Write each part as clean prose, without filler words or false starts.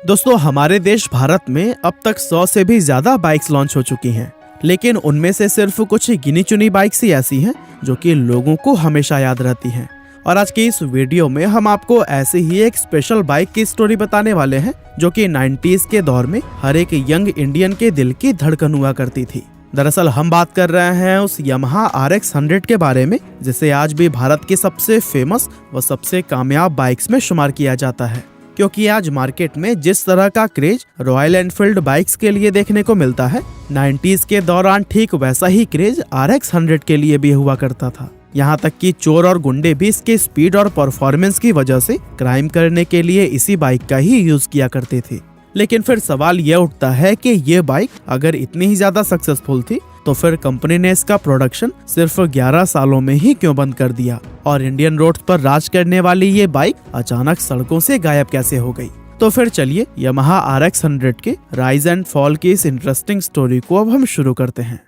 दोस्तों, हमारे देश भारत में अब तक 100 से भी ज्यादा बाइक्स लॉन्च हो चुकी हैं, लेकिन उनमें से सिर्फ कुछ गिनी चुनी बाइक्स ही ऐसी हैं जो कि लोगों को हमेशा याद रहती हैं। और आज की इस वीडियो में हम आपको ऐसे ही एक स्पेशल बाइक की स्टोरी बताने वाले हैं जो कि 90s के दौर में हर एक यंग इंडियन के दिल की धड़कन हुआ करती थी। दरअसल हम बात कर रहे हैं उस यामाहा RX 100 के बारे में, जिसे आज भी भारत की सबसे फेमस व सबसे कामयाब बाइक्स में शुमार किया जाता है। क्योंकि आज मार्केट में जिस तरह का क्रेज रॉयल एनफील्ड बाइक्स के लिए देखने को मिलता है, 90s के दौरान ठीक वैसा ही क्रेज RX 100 के लिए भी हुआ करता था। यहाँ तक कि चोर और गुंडे भी इसके स्पीड और परफॉर्मेंस की वजह से क्राइम करने के लिए इसी बाइक का ही यूज किया करते थे। लेकिन फिर सवाल यह उठता है कि ये बाइक अगर इतनी ही ज्यादा सक्सेसफुल थी तो फिर कंपनी ने इसका प्रोडक्शन सिर्फ 11 सालों में ही क्यों बंद कर दिया और इंडियन रोड्स पर राज करने वाली ये बाइक अचानक सड़कों से गायब कैसे हो गई। तो फिर चलिए यामाहा RX 100 के राइज एंड फॉल की इस इंटरेस्टिंग स्टोरी को अब हम शुरू करते हैं।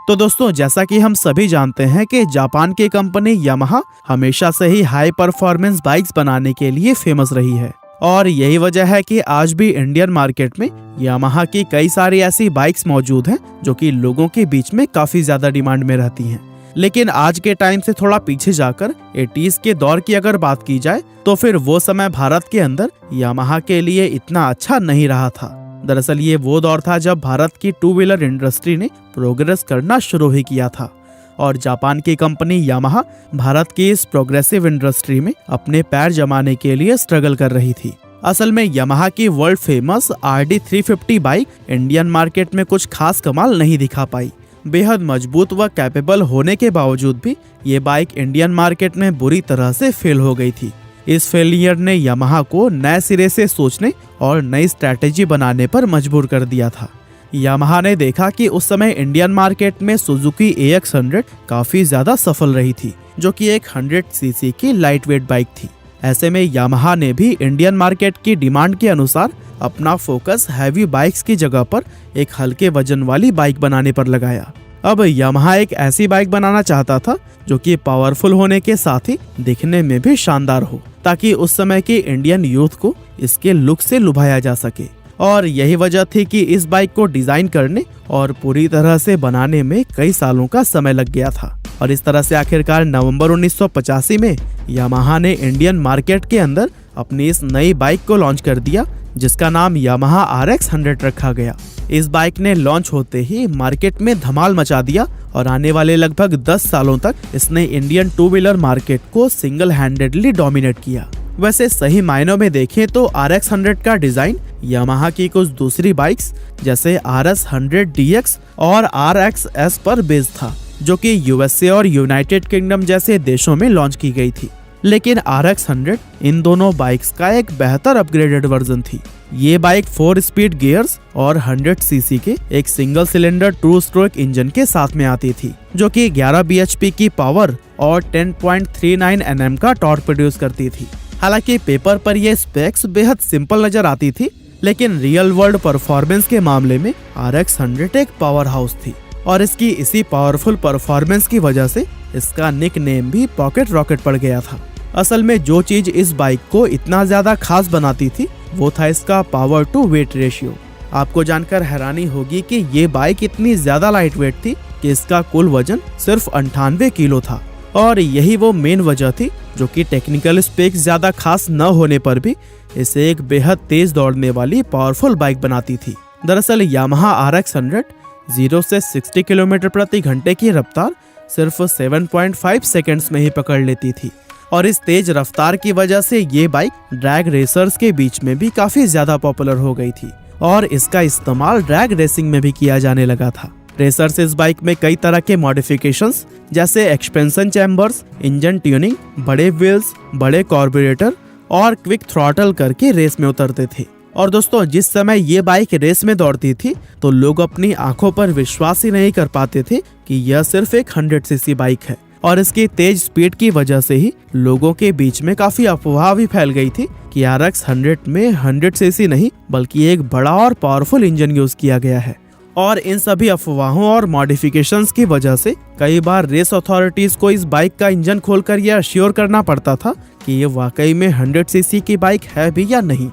तो दोस्तों, जैसा कि हम सभी जानते हैं कि जापान की कंपनी यामाहा हमेशा से ही हाई परफॉर्मेंस बाइक्स बनाने के लिए फेमस रही है और यही वजह है कि आज भी इंडियन मार्केट में यामाहा की कई सारी ऐसी बाइक्स मौजूद हैं जो कि लोगों के बीच में काफी ज्यादा डिमांड में रहती हैं। लेकिन आज के टाइम से थोड़ा पीछे जाकर 80s के दौर की अगर बात की जाए तो फिर वो समय भारत के अंदर यामाहा के लिए इतना अच्छा नहीं रहा था। दरअसल ये वो दौर था जब भारत की 2 व्हीलर इंडस्ट्री ने प्रोग्रेस करना शुरू ही किया था और जापान की कंपनी यामाहा भारत की इस प्रोग्रेसिव इंडस्ट्री में अपने पैर जमाने के लिए स्ट्रगल कर रही थी। असल में यामाहा की world famous RD 350 bike Indian market में कुछ खास कमाल नहीं दिखा पाई। बेहद मजबूत व कैपेबल होने के बावजूद भी ये बाइक इंडियन मार्केट में बुरी तरह से फेल हो गई थी। इस फेलियर ने यामाहा को नए सिरे से सोचने और नई स्ट्रैटेजी बनाने पर मजबूर कर दिया था। यामाहा ने देखा कि उस समय इंडियन मार्केट में सुजुकी AX 100 काफी ज्यादा सफल रही थी, जो कि एक 100 सीसी की लाइट वेट बाइक थी। ऐसे में यामाहा ने भी इंडियन मार्केट की डिमांड के अनुसार अपना फोकस हैवी बाइक्स की जगह पर एक हल्के वजन वाली बाइक बनाने पर लगाया। अब यामाहा एक ऐसी बाइक बनाना चाहता था जो कि पावरफुल होने के साथ ही दिखने में भी शानदार हो, ताकि उस समय के इंडियन यूथ को इसके लुक से लुभाया जा सके। और यही वजह थी कि इस बाइक को डिजाइन करने और पूरी तरह से बनाने में कई सालों का समय लग गया था। और इस तरह से आखिरकार नवंबर 1985 में यामाहा ने इंडियन मार्केट के अंदर अपनी इस नई बाइक को लॉन्च कर दिया, जिसका नाम यामाहा RX 100 रखा गया। इस बाइक ने लॉन्च होते ही मार्केट में धमाल मचा दिया और आने वाले लगभग 10 सालों तक इसने इंडियन 2 व्हीलर मार्केट को सिंगल हैंडेडली डोमिनेट किया। वैसे सही मायनों में देखें तो RX 100 का डिजाइन यामाहा की कुछ दूसरी बाइक्स जैसे RS 100 DX और RXS पर बेस्ड था, जो कि USA और यूनाइटेड किंगडम जैसे देशों में लॉन्च की गई थी। लेकिन RX 100 इन दोनों बाइक्स का एक बेहतर अपग्रेडेड वर्जन थी। ये बाइक 4 स्पीड गियर्स और 100 सीसी के एक सिंगल सिलेंडर 2 स्ट्रोक इंजन के साथ में आती थी, जो कि 11 bhp की पावर और 10.39 Nm का टॉर्क प्रोड्यूस करती थी। हालांकि पेपर पर ये स्पेक्स बेहद सिंपल नजर आती थी, लेकिन रियल वर्ल्ड परफॉर्मेंस के मामले में RX 100 एक पावर हाउस थी और इसकी इसी पावरफुल परफॉर्मेंस की वजह से इसका निक नेम भी पॉकेट रॉकेट पड़ गया था। असल में जो चीज इस बाइक को इतना ज्यादा खास बनाती थी वो था इसका पावर टू वेट रेशियो। आपको जानकर हैरानी होगी कि ये बाइक इतनी ज्यादा लाइट वेट थी कि इसका कुल वजन सिर्फ 98 किलो था और यही वो मेन वजह थी जो कि टेक्निकल स्पेक्स ज्यादा खास न होने पर भी इसे एक बेहद तेज दौड़ने वाली पावरफुल बाइक बनाती थी। दरअसल यामाहा RX 100 0 से 60 किलोमीटर प्रति घंटे की रफ्तार सिर्फ 7.5 सेकंड्स में ही पकड़ लेती थी और इस तेज रफ्तार की वजह से ये बाइक ड्रैग रेसर्स के बीच में भी काफी ज्यादा पॉपुलर हो गई थी और इसका इस्तेमाल ड्रैग रेसिंग में भी किया जाने लगा था। रेसर्स इस बाइक में कई तरह के मॉडिफिकेशंस जैसे एक्सपेंशन चैम्बर्स, इंजन ट्यूनिंग, बड़े व्हील्स, बड़े कार्बोरेटर और क्विक थ्रॉटल करके रेस में उतरते थे। और दोस्तों, जिस समय ये बाइक रेस में दौड़ती थी तो लोग अपनी आंखों पर विश्वास ही नहीं कर पाते थे कि यह सिर्फ एक 100 सीसी बाइक है और इसकी तेज स्पीड की वजह से ही लोगों के बीच में काफी अफवाह भी फैल गई थी कि RX 100 में 100 सीसी नहीं बल्कि एक बड़ा और पावरफुल इंजन यूज किया गया है। और इन सभी अफवाहों और मॉडिफिकेशंस की वजह से कई बार रेस अथॉरिटीज को इस बाइक का इंजन खोलकर यह अश्योर करना पड़ता था कि ये वाकई में 100 सीसी की बाइक है भी या नहीं।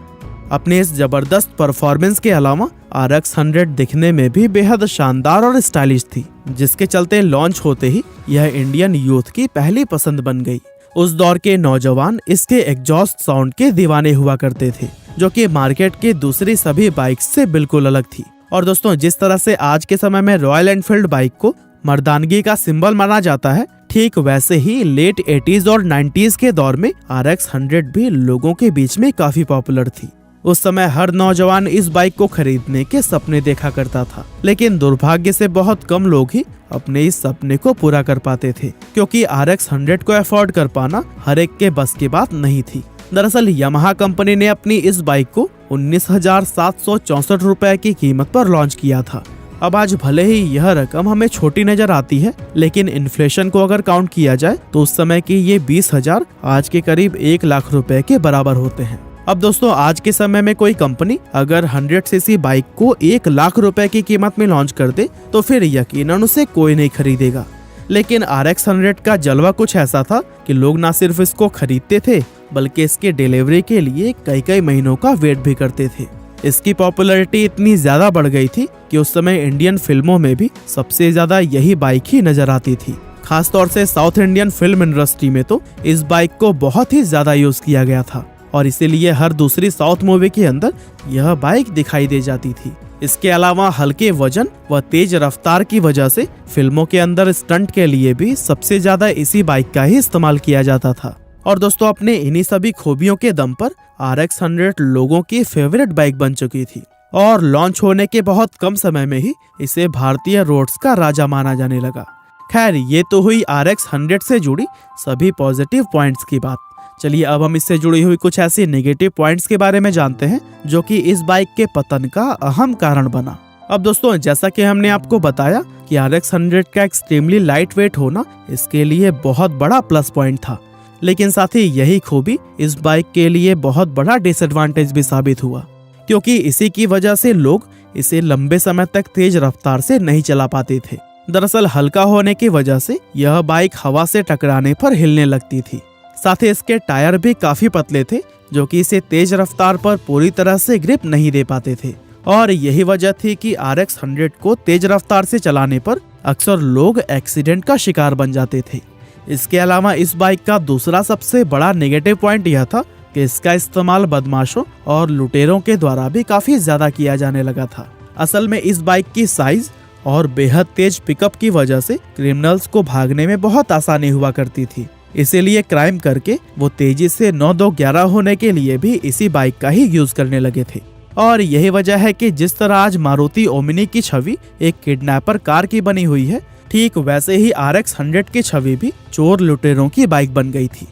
अपने इस जबरदस्त परफॉर्मेंस के अलावा RX 100 दिखने में भी बेहद शानदार और स्टाइलिश थी, जिसके चलते लॉन्च होते ही यह इंडियन यूथ की पहली पसंद बन गई। उस दौर के नौजवान इसके एग्जॉस्ट साउंड के दीवाने हुआ करते थे, जो कि मार्केट की दूसरी सभी बाइक से बिल्कुल अलग थी। और दोस्तों, जिस तरह से आज के समय में रॉयल एनफील्ड बाइक को मर्दानगी का सिंबल माना जाता है, ठीक वैसे ही लेट 80s और 90s के दौर में RX 100 भी लोगों के बीच में काफी पॉपुलर थी। उस समय हर नौजवान इस बाइक को खरीदने के सपने देखा करता था, लेकिन दुर्भाग्य से बहुत कम लोग ही अपने इस सपने को पूरा कर पाते थे, क्योंकि RX 100 को अफोर्ड कर पाना हर एक के बस की बात नहीं थी। दरअसल यामाहा कंपनी ने अपनी इस बाइक को 19,764 रुपए की कीमत पर लॉन्च किया था। अब आज भले ही यह रकम हमें छोटी नजर आती है, लेकिन इन्फ्लेशन को अगर काउंट किया जाए तो उस समय की ये 20,000 आज के करीब 1 लाख रुपए के बराबर होते हैं। अब दोस्तों, आज के समय में कोई कंपनी अगर 100 सीसी बाइक को 1 लाख रुपए की कीमत में लॉन्च कर दे तो फिर यकीनन उसे कोई नहीं खरीदेगा। लेकिन RX 100 का जलवा कुछ ऐसा था कि लोग न सिर्फ इसको खरीदते थे, बल्कि इसके डिलीवरी के लिए कई कई महीनों का वेट भी करते थे। इसकी पॉपुलैरिटी इतनी ज्यादा बढ़ गई थी कि उस समय इंडियन फिल्मों में भी सबसे ज्यादा यही बाइक ही नजर आती थी। खास तौर से साउथ इंडियन फिल्म इंडस्ट्री में तो इस बाइक को बहुत ही ज्यादा यूज किया गया था, और इसीलिए हर दूसरी साउथ मूवी के अंदर यह बाइक दिखाई दे जाती थी। इसके अलावा हल्के वजन व तेज रफ्तार की वजह से फिल्मों के अंदर स्टंट के लिए भी सबसे ज्यादा इसी बाइक का ही इस्तेमाल किया जाता था। और दोस्तों, अपने इन्हीं सभी खूबियों के दम पर RX 100 लोगों की फेवरेट बाइक बन चुकी थी, और लॉन्च होने के बहुत कम समय में ही इसे भारतीय रोड्स का राजा माना जाने लगा। खैर, ये तो हुई RX 100 से जुड़ी सभी पॉजिटिव पॉइंट्स की बात। चलिए अब हम इससे जुड़ी हुई कुछ ऐसी नेगेटिव पॉइंट्स के बारे में जानते हैं जो कि इस बाइक के पतन का अहम कारण बना। अब दोस्तों, जैसा कि हमने आपको बताया कि RX 100 का एक्सट्रीमली लाइट वेट होना इसके लिए बहुत बड़ा प्लस पॉइंट था, लेकिन साथ ही यही खूबी इस बाइक के लिए बहुत बड़ा डिसएडवांटेज भी साबित हुआ, क्योंकि इसी की वजह से लोग इसे लंबे समय तक तेज रफ्तार से नहीं चला पाते थे। दरअसल हल्का होने की वजह से यह बाइक हवा से टकराने पर हिलने लगती थी। साथ ही इसके टायर भी काफी पतले थे, जो कि इसे तेज रफ्तार पर पूरी तरह से ग्रिप नहीं दे पाते थे, और यही वजह थी कि RX 100 को तेज रफ्तार से चलाने पर अक्सर लोग एक्सीडेंट का शिकार बन जाते थे। इसके अलावा इस बाइक का दूसरा सबसे बड़ा नेगेटिव पॉइंट यह था कि इसका इस्तेमाल बदमाशों और लुटेरों के द्वारा भी काफी ज्यादा किया जाने लगा था। असल में इस बाइक की साइज और बेहद तेज पिकअप की वजह से क्रिमिनल्स को भागने में बहुत आसानी हुआ करती थी, इसीलिए क्राइम करके वो तेजी से 9-2-11 होने के लिए भी इसी बाइक का ही यूज करने लगे थे। और यही वजह है कि जिस तरह आज मारुति ओमिनी की छवि एक किडनैपर कार की बनी हुई है, ठीक वैसे ही RX 100 की छवि भी चोर लुटेरों की बाइक बन गई थी।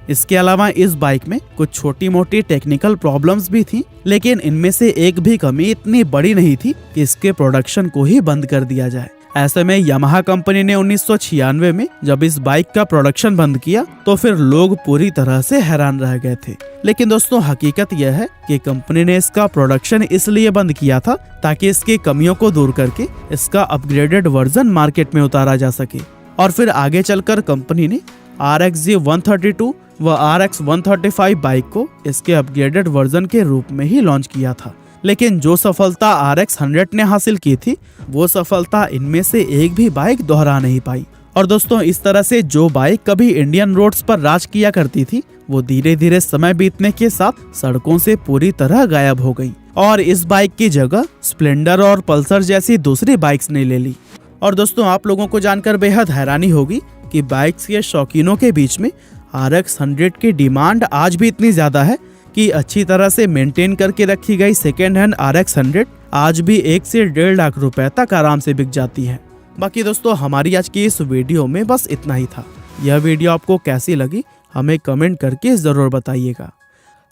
इसके अलावा इस बाइक में कुछ छोटी मोटी टेक्निकल प्रॉब्लम्स भी थी, लेकिन इनमें से एक भी कमी इतनी बड़ी नहीं थी कि इसके प्रोडक्शन को ही बंद कर दिया जाए। ऐसे में यामाहा कंपनी ने 1996 में जब इस बाइक का प्रोडक्शन बंद किया तो फिर लोग पूरी तरह से हैरान रह गए थे। लेकिन दोस्तों, हकीकत यह है कि कंपनी ने इसका प्रोडक्शन इसलिए बंद किया था ताकि इसकी कमियों को दूर करके इसका अपग्रेडेड वर्जन मार्केट में उतारा जा सके। और फिर आगे चलकर कंपनी ने RXZ 132 व RX 135 बाइक को इसके अपग्रेडेड वर्जन के रूप में ही लॉन्च किया था। लेकिन जो सफलता RX 100 ने हासिल की थी, वो सफलता इनमें से एक भी बाइक दोहरा नहीं पाई। और दोस्तों, इस तरह से जो बाइक कभी इंडियन रोड्स पर राज किया करती थी, वो धीरे धीरे समय बीतने के साथ सड़कों से पूरी तरह गायब हो गई, और इस बाइक की जगह स्प्लेंडर और पल्सर जैसी दूसरी बाइक्स ने ले ली। और दोस्तों, आप लोगों को जानकर बेहद हैरानी होगी कि बाइक्स के शौकीनों के बीच में RX 100 की डिमांड आज भी इतनी ज्यादा है कि अच्छी तरह से मेंटेन करके रखी गई सेकेंड हैंड RX 100 आज भी 1 से 1.5 लाख रुपए तक आराम से बिक जाती है। बाकी दोस्तों, हमारी आज की इस वीडियो में बस इतना ही था। यह वीडियो आपको कैसी लगी हमें कमेंट करके जरूर बताइएगा।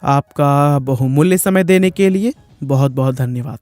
आपका बहुमूल्य समय देने के लिए बहुत बहुत धन्यवाद।